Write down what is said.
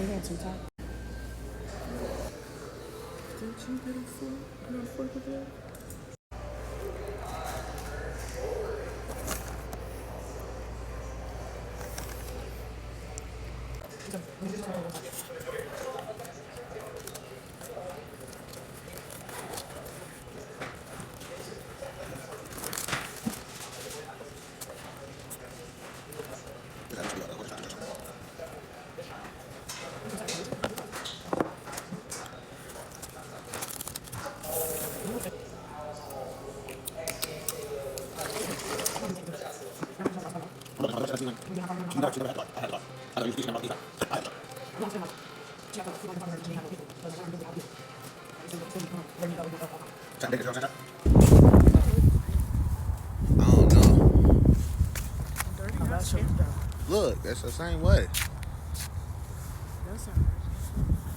your hair too tight. Did you get a foot? You got a foot with that? I don't know. Dirty house. Look, that's the same way. That's all right.